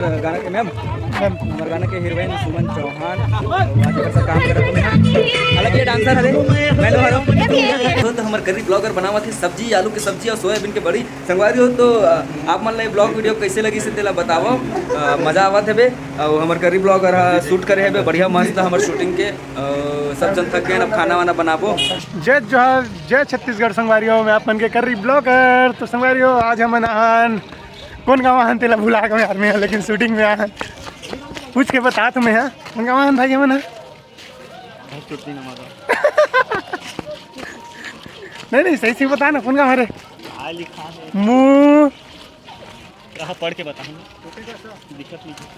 गाना के मैम हमारे गाना के हीरोइन सुमन चौहान आज कैसा काम कर रहे हैं। हालांकि ये डांसर हरे मैं लो तो हमारे गरीब ब्लॉगर बनावा थी सब्जी आलू की सब्जी और सोयाबीन के बड़ी संगवारी हो तो आप मान लो ब्लॉग वीडियो कैसे लगी से तेला बताओ मजा आवा थे बे और हमारे गरीब ब्लॉगर शूट करे है बे बढ़िया मस्त हमारे शूटिंग के सब जन थक गए अब खाना वाना बनाबो। जय जोहार जय छत्तीसगढ़ संगवारियों में आप मन के गरीब ब्लॉगर तो संगवारियों आज हम नहान कौन गाँव हन तेला भुला गए यार में लेकिन शूटिंग में आहन पूछ के बता तुम्हें हाँ कौन गाँव हन भाई हमन नहीं सही से बता ना कौन गाँव रे मुँह पढ़ के बता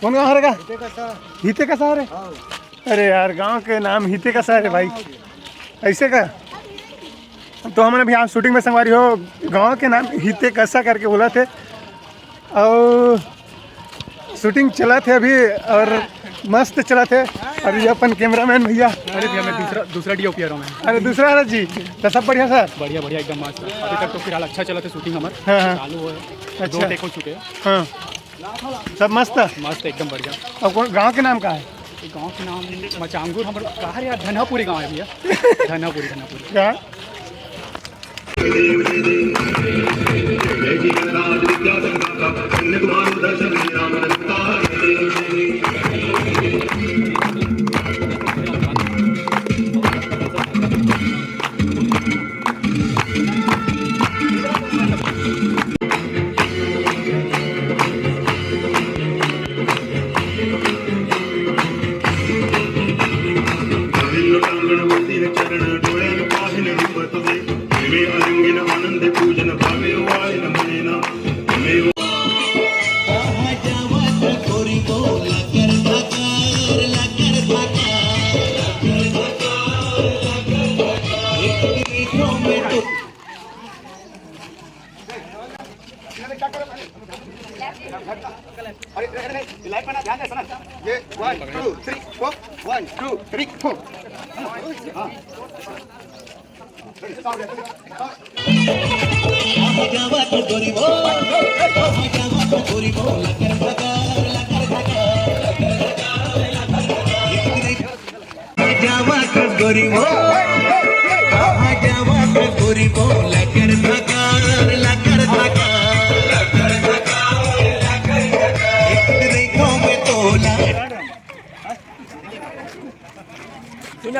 कौन गाँव हरेगा हिते का सा रे अरे यार गांव के नाम हिते का सा रे भाई ऐसे का तो हमने भी यहाँ शूटिंग में संगवारी हो गांव के नाम हिते कसा करके बोला थे और शूटिंग चला थे अभी और मस्त चला थे और ये अपन कैमरामैन भैया अरे भैया मैं दूसरा डीओपी आ रहा हूँ। अरे दूसरा है जी तो सब बढ़िया सर बढ़िया बढ़िया एकदम मस्त अभी तक तो फिलहाल अच्छा चला था शूटिंग हमारा हाँ चालू है अच्छा 2 टेक हो चुके हैं। हाँ सब मस्त मस्त एकदम बढ़िया। और कौन गाँव के नाम का है गांव के नाम मचांगुर हमारा कहा यार धनापुरी गांव है भैया धनापुरी क्या ये 1 2 3 4 1 2 3 4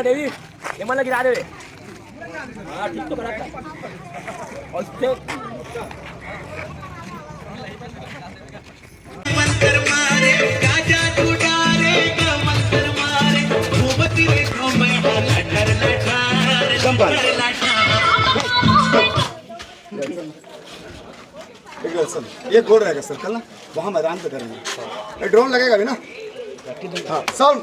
देवी ये मन गिरा दे हाँ ठीक तो करा और मंतर मारे गाजा टूटारे का मंतर मारे घूमती देखो मैं लटर सर ये गोल रहेगा सर्कल ना वहाँ मैदान पे करेंगे ड्रोन लगेगा भी ना हाँ साउंड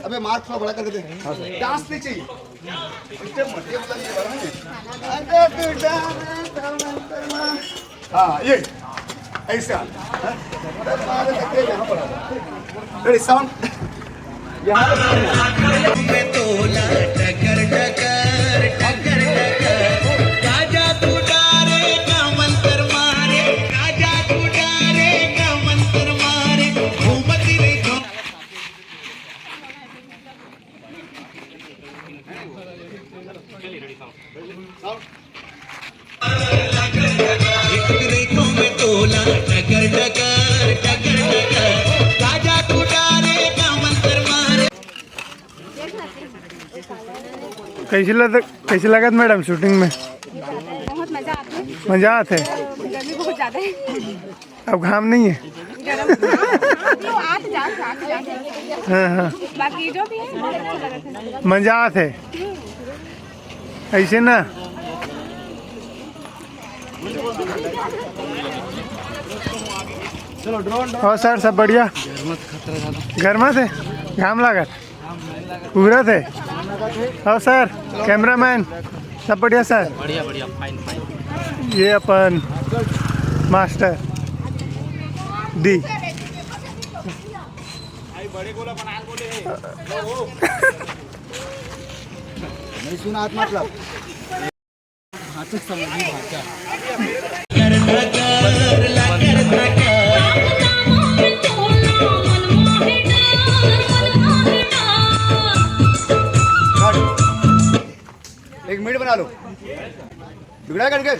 अबे मार्क थोड़ा बड़ा कर देते डांस नहीं चाहिए हाँ ये ऐसा रेडी साउंड कैसी लगत मैडम शूटिंग में बहुत मजा आते गर्मी बहुत ज़्यादा है अब घाम नहीं है हाँ हाँ बाकी जो भी है बहुत अच्छा लगा था मजा आते ऐसे ना और सर सब बढ़िया गर्मा थे घाम लागत पूरा थे और सर कैमरामैन सब बढ़िया सर बढ़िया बढ़िया फाइन फाइन ये अपन मास्टर डी नहीं सुना मतलब एक मिनट बना लो बिगड़ा करके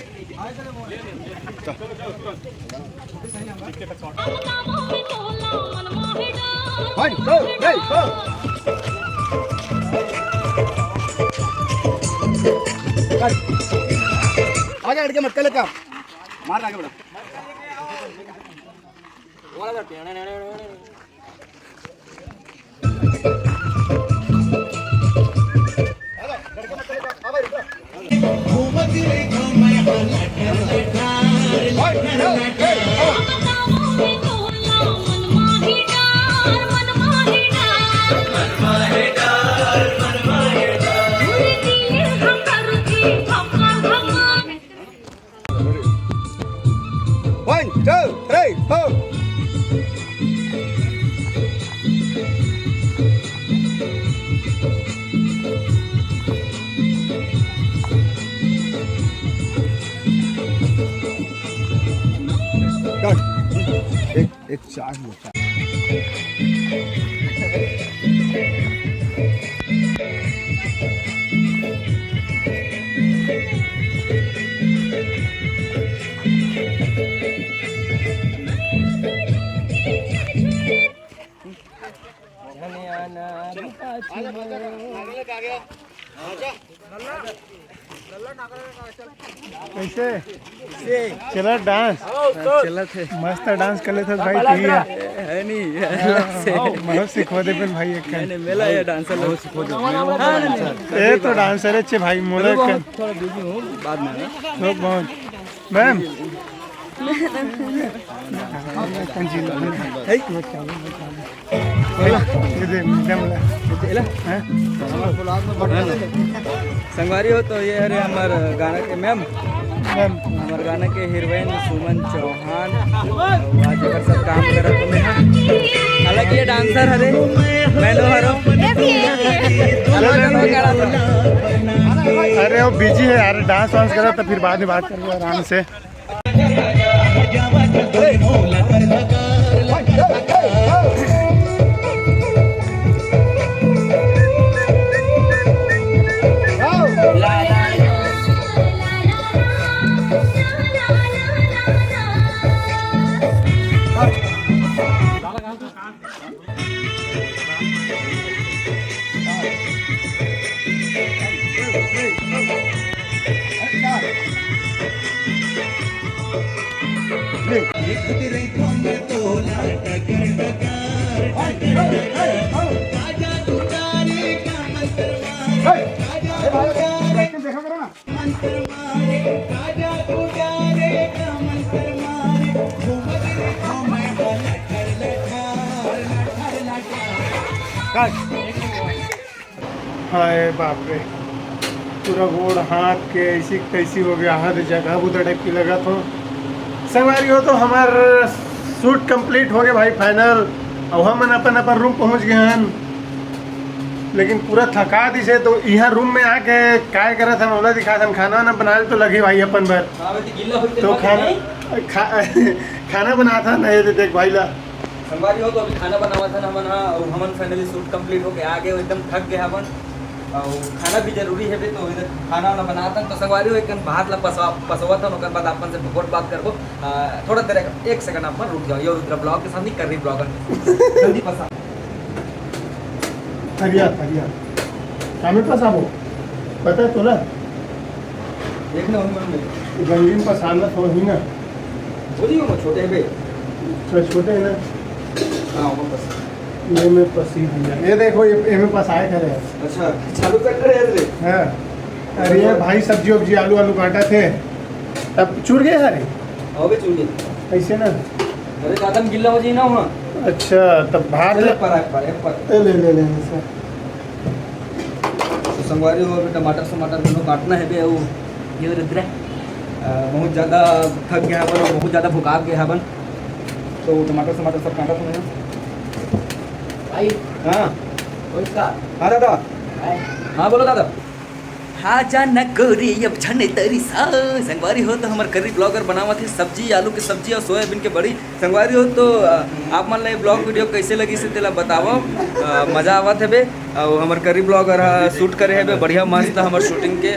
आगे लड़के मत कर लेता मार आगे बड़ा घूमती देखो मैं One, two, three, four. एक चार होता कैसे चला डांस चला थे मस्त डांस कर लेते भाई ठीक है नहीं बहुत सिखवा दे फिर भाई एक मैंने मेला ये डांसर लोग सिखा दो ये तो डांसर अच्छे भाई मोला थोड़ा बिजी हूँ बाद में आना। लोग बहुत मैम संगवारी हो तो ये है हमार गाना के मैम हमार गाना के हीरोइन सुमन चौहान आज अगर सब काम करत में हालांकि ये डांसर हरे मैनो हरो अरे वो बिजी है यार डांस वांस करा तो फिर बाद में बात करूँगा आराम से हाय बाप रे पूरा गोड़ हाथ के ऐसी कैसी हो गया हर जगह बुदा टाइप की लगा तो संगवारी हो तो हमार शूट कंप्लीट हो गया भाई फाइनल अब हम अपन अपन रूम पहुंच गए हैं लेकिन पूरा थका दी से तो यहाँ रूम में आके काय करा था मोला दिखा था खाना वाना बना तो लगे भाई अपन भर तो खाना बना था नहीं तो देख भाई ला संगवारी हो तो अभी खाना बनावा था ना बना और हमन फाइनली शूट कंप्लीट हो गया आगे एकदम थक गया अपन और खाना भी जरूरी है भी तो इधर खाना वाना बनाता तो संगवारी हो एक भात ला पसवा था ओकर बाद अपन से बहुत बात करबो थोड़ा देर एक सेकंड अपन रुक जाओ ये उधर ब्लॉग के सामने कर रही ब्लॉगर जल्दी पसा थरिया कामे पसाबो पता है तोला देखना उन में गंजीन पसाना तो ही ना बोलियो मैं छोटे है बे छोटे है ना हां वो पस ये में पसी दिया ये देखो ये में पसाए करे अच्छा चालू कर रहे हैं रे हां अरे ये भाई सब्जी वब्जी आलू आलू काटा थे तब चूर गए अरे अबे चुन गए ऐसे ना अरे ज्यादा गिल्ला हो जाए ना वहां अच्छा तब भात पर ले सर तो संगवारी हो टमाटर दोनों काटना है बे वो ये रुद्र बहुत ज़्यादा थक गया है बहुत ज़्यादा भुका गया है तो टमाटर सब काटा तो है भाई हाँ हाँ दादा हाँ बोलो दादा हाँ जाना गोरी अब छने तरी सा संगवारी हो तो हमारे करी ब्लॉगर बनावत है सब्जी आलू की सब्जी और सोयाबीन के बड़ी संगवारी हो तो आप मन ला ब्लॉग वीडियो कैसे लगी से तेला बताओ मजा आवत है बे और हमारे करी ब्लॉगर शूट करे है बे बढ़िया मस्त हमारे शूटिंग के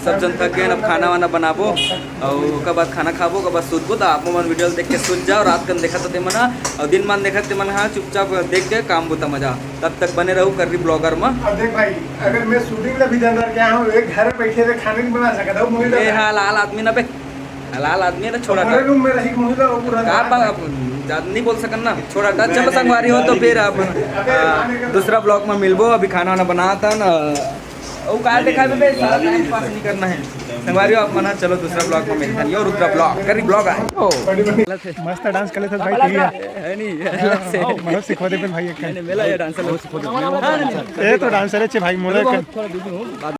सब जन थक गए अब खाना वाना बनाबो और ओकर बाद खाना खाबो ओकर बाद सुतबो तो आप मन वीडियो देख के सुत जाओ रात कन देखा तो मना और दिन मान देखा मन हाँ चुपचाप देख के काम होता मजा तब तक बने रहूँ करी ब्लॉगर में। अब देख भाई अगर मैं शूटिंग में भी जान रहा क्या हूँ एक घर बैठे थे खाने नहीं बना सकता हूँ मुझे ए हलाल आदमी ना बे हलाल आदमी ना छोड़ा हमारे रूम में रही मुझे तो पूरा ज्यादा नहीं बोल सकन ना छोड़ा था चलो संगवारी हो तो फिर आप दूसरा ब्लॉग में मिलबो अभी खाना वाना बनाता ना वो कहा देखा बे सारा टाइम पास नहीं करना है संगवारी हो आप मना चलो दूसरा ब्लॉग में मिलता है और दूसरा ब्लॉग करी ब्लॉग आए ओ मस्त डांस कर लेते भाई ठीक है है नहीं बहुत सिखा दे भाई एक मेला ये डांसर लोग सिखा दो ए तो डांसर है भाई मोरे